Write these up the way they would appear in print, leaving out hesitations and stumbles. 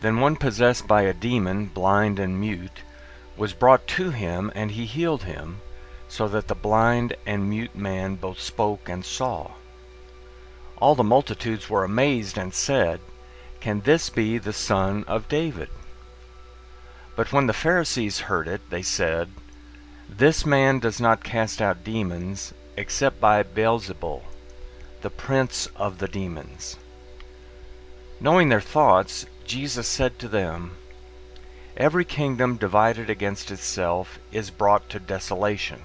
Then one possessed by a demon, blind and mute, was brought to him, and he healed him, so that the blind and mute man both spoke and saw. All the multitudes were amazed and said, "Can this be the son of David?" But when the Pharisees heard it, they said, "This man does not cast out demons, except by Beelzebul, the prince of the demons." Knowing their thoughts, Jesus said to them, "Every kingdom divided against itself is brought to desolation,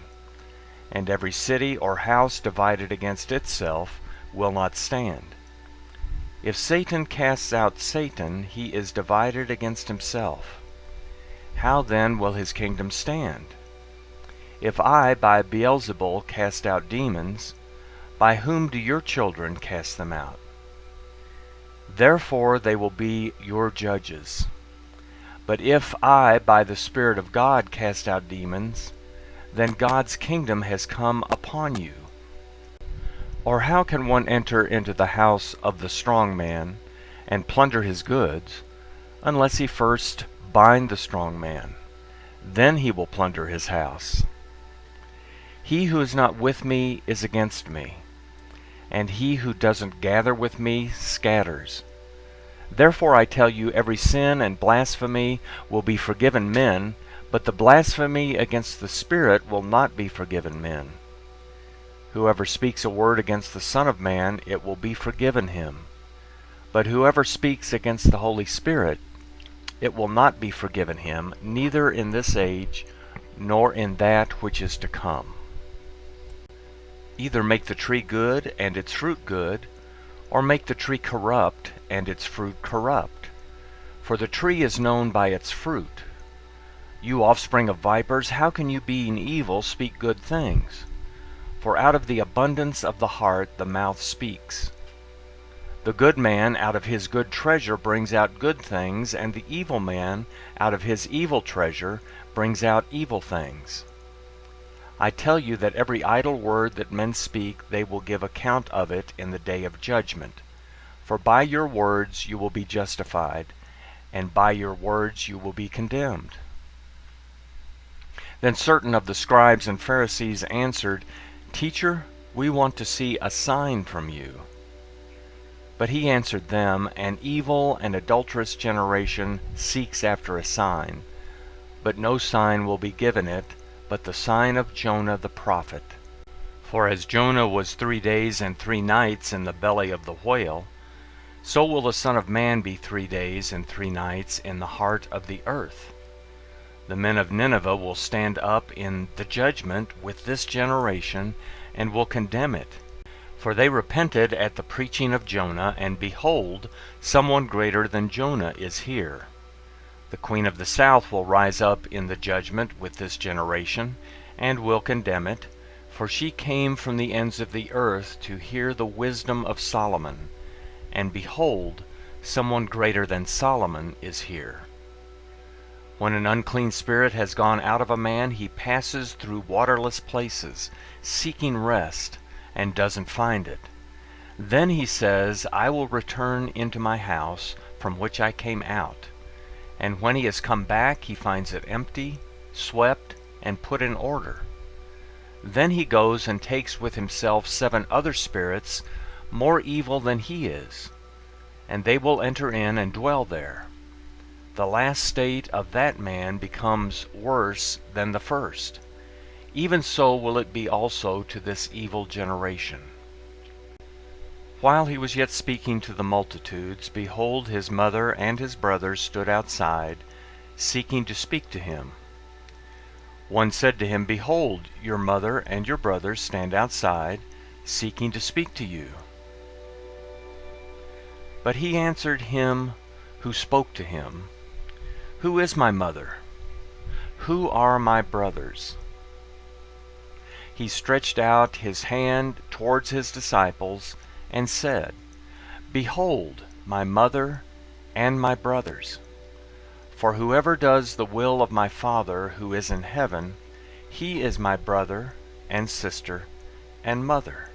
and every city or house divided against itself will not stand. If Satan casts out Satan, he is divided against himself. How then will his kingdom stand? If I by Beelzebul cast out demons, by whom do your children cast them out? Therefore they will be your judges. But if I by the Spirit of God cast out demons, then God's kingdom has come upon you. Or how can one enter into the house of the strong man and plunder his goods, unless he first bind the strong man? Then he will plunder his house. He who is not with me is against me, and he who doesn't gather with me scatters. Therefore I tell you, every sin and blasphemy will be forgiven men, but the blasphemy against the Spirit will not be forgiven men. Whoever speaks a word against the Son of Man, it will be forgiven him. But whoever speaks against the Holy Spirit, it will not be forgiven him, neither in this age, nor in that which is to come. Either make the tree good, and its fruit good, or make the tree corrupt, and its fruit corrupt. For the tree is known by its fruit. You offspring of vipers, how can you, being evil, speak good things? For out of the abundance of the heart the mouth speaks. The good man out of his good treasure brings out good things, and the evil man out of his evil treasure brings out evil things. I tell you that every idle word that men speak, they will give account of it in the day of judgment. For by your words you will be justified, and by your words you will be condemned. Then certain of the scribes and Pharisees answered, "Teacher, we want to see a sign from you." But he answered them, "An evil and adulterous generation seeks after a sign, but no sign will be given it, but the sign of Jonah the prophet. For as Jonah was 3 days and 3 nights in the belly of the whale, so will the Son of Man be 3 days and 3 nights in the heart of the earth. The men of Nineveh will stand up in the judgment with this generation, and will condemn it. For they repented at the preaching of Jonah, and behold, someone greater than Jonah is here. The queen of the south will rise up in the judgment with this generation, and will condemn it, for she came from the ends of the earth to hear the wisdom of Solomon. And behold, someone greater than Solomon is here. When an unclean spirit has gone out of a man, he passes through waterless places, seeking rest, and doesn't find it. Then he says, I will return into my house from which I came out. And when he has come back, he finds it empty, swept, and put in order. Then he goes and takes with himself 7 other spirits, more evil than he is, and they will enter in and dwell there. The last state of that man becomes worse than the first. Even so will it be also to this evil generation. While he was yet speaking to the multitudes, behold, his mother and his brothers stood outside, seeking to speak to him. One said to him, Behold, your mother and your brothers stand outside, seeking to speak to you. But he answered him who spoke to him, Who is my mother? Who are my brothers? He stretched out his hand towards his disciples, and said, Behold, my mother and my brothers. For whoever does the will of my Father who is in heaven, he is my brother and sister and mother.